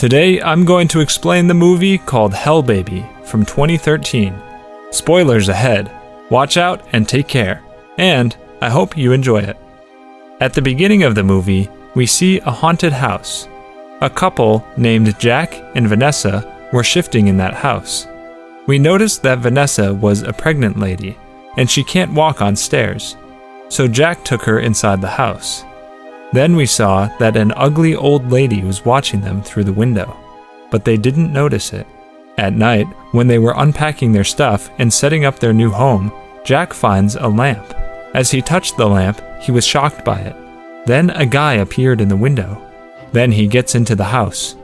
Today, I'm going to explain the movie called Hell Baby from 2013. Spoilers ahead. Watch out and take care. And I hope you enjoy it. At the beginning of the movie, we see a haunted house. A couple named Jack and Vanessa were shifting in that house. We noticed that Vanessa was a pregnant lady, and she can't walk on stairs. So Jack took her inside the house. Then we saw that an ugly old lady was watching them through the window, but they didn't notice it. At night, when they were unpacking their stuff and setting up their new home, Jack finds a lamp. As he touched the lamp, he was shocked by it. Then a guy appeared in the window. Then he gets into the house.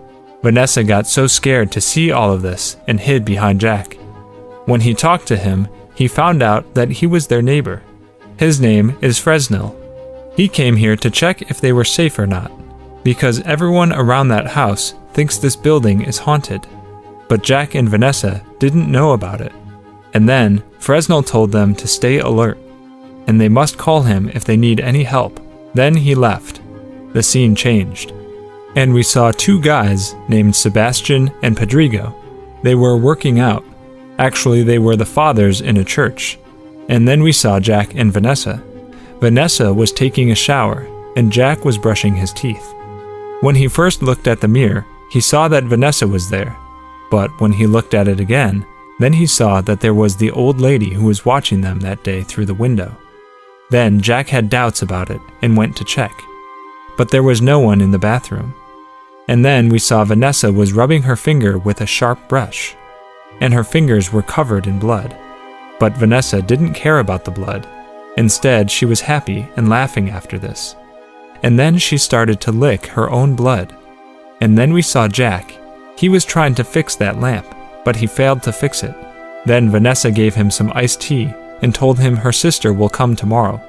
Vanessa got so scared to see all of this and hid behind Jack. When he talked to him, he found out that he was their neighbor. His name is Fresnel. He came here to check if they were safe or not, because everyone around that house thinks this building is haunted. But Jack and Vanessa didn't know about it. And then Fresnel told them to stay alert, and they must call him if they need any help. Then he left. The scene changed, and we saw two guys named Sebastian and Pedrigo. They were working out. Actually, they were the fathers in a church. And then we saw Jack and Vanessa. Vanessa was taking a shower, and Jack was brushing his teeth. When he first looked at the mirror, he saw that Vanessa was there. But when he looked at it again, then he saw that there was the old lady who was watching them that day through the window. Then Jack had doubts about it and went to check. But there was no one in the bathroom. And then we saw Vanessa was rubbing her finger with a sharp brush, and her fingers were covered in blood. But Vanessa didn't care about the blood. Instead, she was happy and laughing after this. And then she started to lick her own blood. And then we saw Jack. He was trying to fix that lamp, but he failed to fix it. Then Vanessa gave him some iced tea and told him her sister will come tomorrow,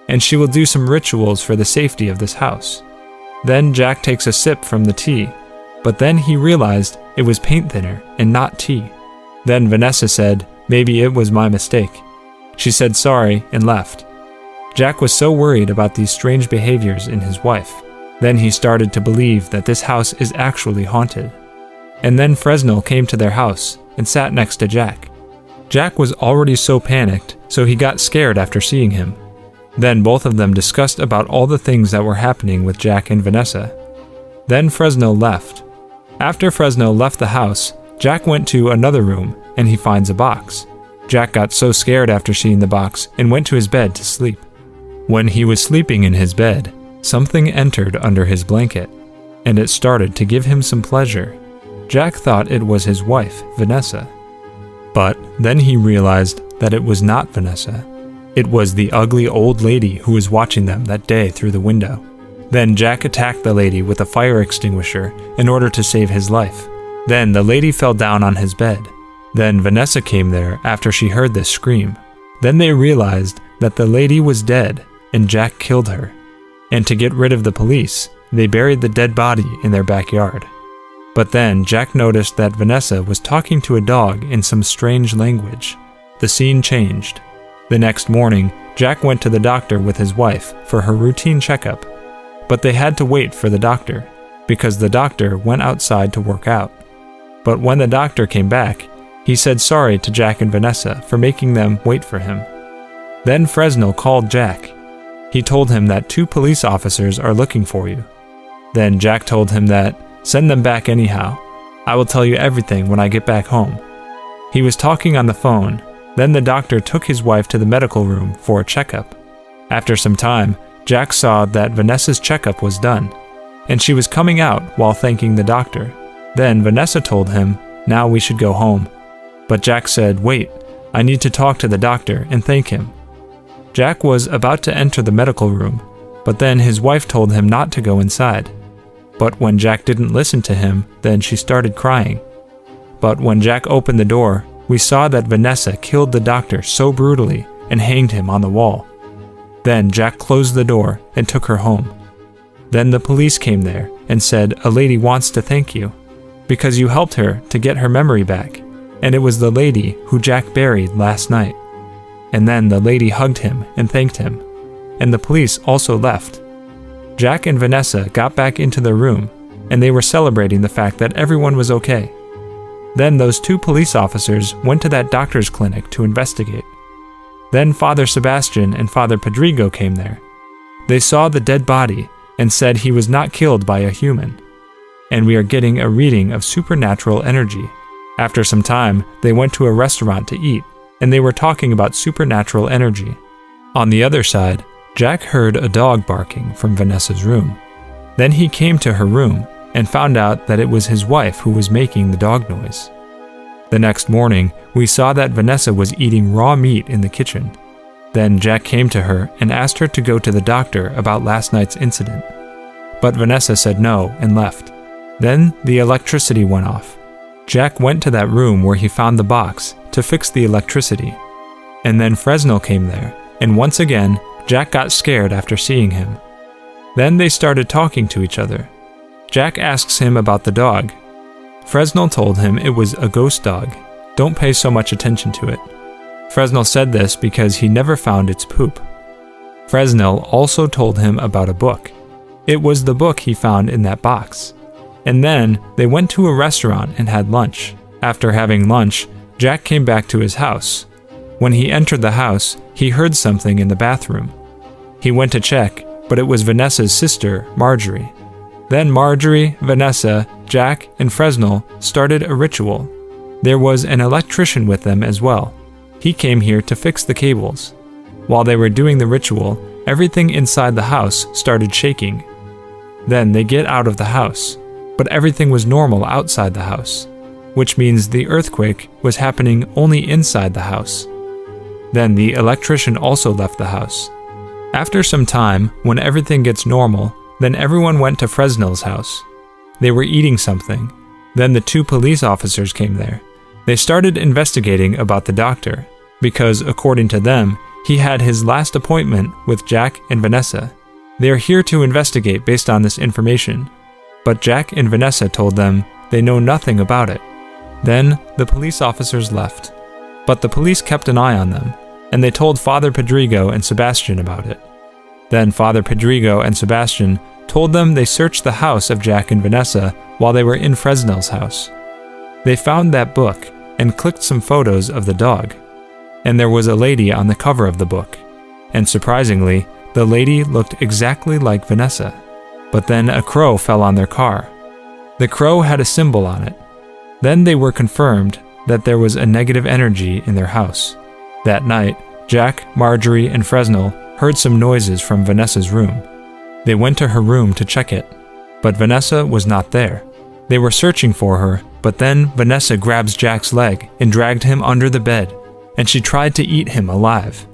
and she will do some rituals for the safety of this house. Then Jack takes a sip from the tea, but then he realized it was paint thinner and not tea. Then Vanessa said, "Maybe it was my mistake." She said sorry and left. Jack was so worried about these strange behaviors in his wife. Then he started to believe that this house is actually haunted. And then Fresnel came to their house and sat next to Jack. Jack was already so panicked, so he got scared after seeing him. Then both of them discussed about all the things that were happening with Jack and Vanessa. Then Fresnel left. After Fresnel left the house, Jack went to another room and he finds a box. Jack got so scared after seeing the box and went to his bed to sleep. When he was sleeping in his bed, something entered under his blanket, and it started to give him some pleasure. Jack thought it was his wife, Vanessa. But then he realized that it was not Vanessa. It was the ugly old lady who was watching them that day through the window. Then Jack attacked the lady with a fire extinguisher in order to save his life. Then the lady fell down on his bed. Then Vanessa came there after she heard this scream. Then they realized that the lady was dead and Jack killed her. And to get rid of the police, they buried the dead body in their backyard. But then Jack noticed that Vanessa was talking to a dog in some strange language. The scene changed. The next morning, Jack went to the doctor with his wife for her routine checkup. But they had to wait for the doctor, because the doctor went outside to work out. But when the doctor came back, he said sorry to Jack and Vanessa for making them wait for him. Then Fresnel called Jack. He told him that 2 police officers are looking for you. Then Jack told him that, "Send them back anyhow. I will tell you everything when I get back home." He was talking on the phone. Then the doctor took his wife to the medical room for a checkup. After some time, Jack saw that Vanessa's checkup was done, and she was coming out while thanking the doctor. Then Vanessa told him, "Now we should go home." But Jack said, "Wait, I need to talk to the doctor and thank him." Jack was about to enter the medical room, but then his wife told him not to go inside. But when Jack didn't listen to him, then she started crying. But when Jack opened the door, we saw that Vanessa killed the doctor so brutally and hanged him on the wall. Then Jack closed the door and took her home. Then the police came there and said, "A lady wants to thank you, because you helped her to get her memory back, and it was the lady who Jack buried last night." And then the lady hugged him and thanked him, and the police also left. Jack and Vanessa got back into their room, and they were celebrating the fact that everyone was okay. Then those two police officers went to that doctor's clinic to investigate. Then Father Sebastian and Father Pedrigo came there. They saw the dead body and said he was not killed by a human. And we are getting a reading of supernatural energy. After some time, they went to a restaurant to eat, and they were talking about supernatural energy. On the other side, Jack heard a dog barking from Vanessa's room. Then he came to her room and found out that it was his wife who was making the dog noise. The next morning, we saw that Vanessa was eating raw meat in the kitchen. Then Jack came to her and asked her to go to the doctor about last night's incident. But Vanessa said no and left. Then the electricity went off. Jack went to that room where he found the box to fix the electricity. And then Fresnel came there, and once again, Jack got scared after seeing him. Then they started talking to each other. Jack asks him about the dog. Fresnel told him it was a ghost dog. Don't pay so much attention to it. Fresnel said this because he never found its poop. Fresnel also told him about a book. It was the book he found in that box. And then they went to a restaurant and had lunch. After having lunch, Jack came back to his house. When he entered the house, he heard something in the bathroom. He went to check, but it was Vanessa's sister, Marjorie. Then Marjorie, Vanessa, Jack, and Fresnel started a ritual. There was an electrician with them as well. He came here to fix the cables. While they were doing the ritual, everything inside the house started shaking. Then they get out of the house, but everything was normal outside the house, which means the earthquake was happening only inside the house. Then the electrician also left the house. After some time, when everything gets normal, then everyone went to Fresnel's house. They were eating something. Then the two police officers came there. They started investigating about the doctor, because according to them, he had his last appointment with Jack and Vanessa. They are here to investigate based on this information. But Jack and Vanessa told them they know nothing about it. Then the police officers left. But the police kept an eye on them, and they told Father Pedrigo and Sebastian about it. Then Father Pedrigo and Sebastian told them they searched the house of Jack and Vanessa while they were in Fresnel's house. They found that book and clicked some photos of the dog. And there was a lady on the cover of the book. And surprisingly, the lady looked exactly like Vanessa. But then a crow fell on their car. The crow had a symbol on it. Then they were confirmed that there was a negative energy in their house. That night, Jack, Marjorie, and Fresnel heard some noises from Vanessa's room. They went to her room to check it, but Vanessa was not there. They were searching for her, but then Vanessa grabs Jack's leg and dragged him under the bed, and she tried to eat him alive.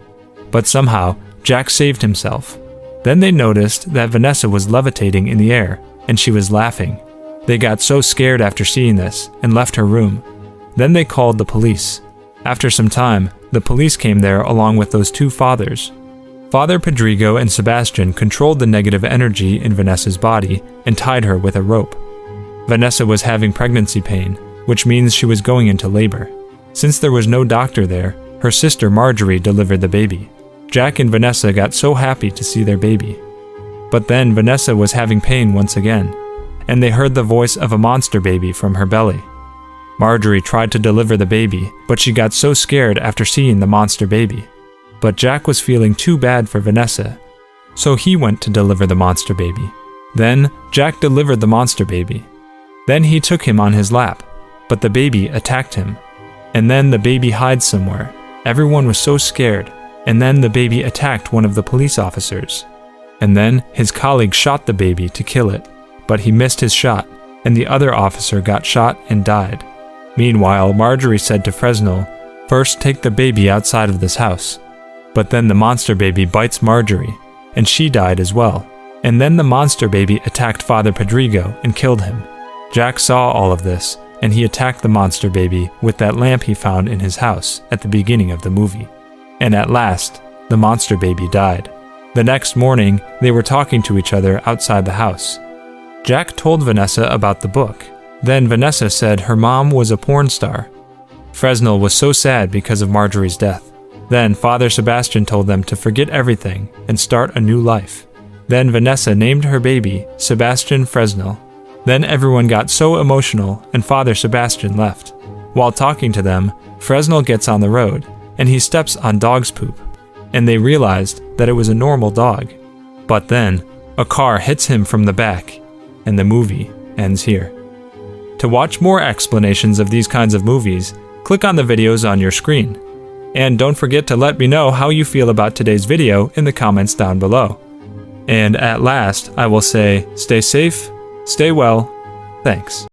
But somehow, Jack saved himself. Then they noticed that Vanessa was levitating in the air, and she was laughing. They got so scared after seeing this and left her room. Then they called the police. After some time, the police came there along with those two fathers. Father Pedrigo and Sebastian controlled the negative energy in Vanessa's body and tied her with a rope. Vanessa was having pregnancy pain, which means she was going into labor. Since there was no doctor there, her sister Marjorie delivered the baby. Jack and Vanessa got so happy to see their baby. But then Vanessa was having pain once again, and they heard the voice of a monster baby from her belly. Marjorie tried to deliver the baby, but she got so scared after seeing the monster baby. But Jack was feeling too bad for Vanessa, so he went to deliver the monster baby. Then Jack delivered the monster baby. Then he took him on his lap, but the baby attacked him. And then the baby hides somewhere. Everyone was so scared. And then the baby attacked one of the police officers. And then his colleague shot the baby to kill it, but he missed his shot, and the other officer got shot and died. Meanwhile, Marjorie said to Fresnel, "First take the baby outside of this house." But then the monster baby bites Marjorie, and she died as well. And then the monster baby attacked Father Pedrigo and killed him. Jack saw all of this, and he attacked the monster baby with that lamp he found in his house at the beginning of the movie. And at last, the monster baby died. The next morning, they were talking to each other outside the house. Jack told Vanessa about the book. Then Vanessa said her mom was a porn star. Fresnel was so sad because of Marjorie's death. Then Father Sebastian told them to forget everything and start a new life. Then Vanessa named her baby Sebastian Fresnel. Then everyone got so emotional and Father Sebastian left. While talking to them, Fresnel gets on the road and he steps on dog's poop, and they realized that it was a normal dog. But then, a car hits him from the back, and the movie ends here. To watch more explanations of these kinds of movies, click on the videos on your screen. And don't forget to let me know how you feel about today's video in the comments down below. And at last, I will say, stay safe, stay well, thanks.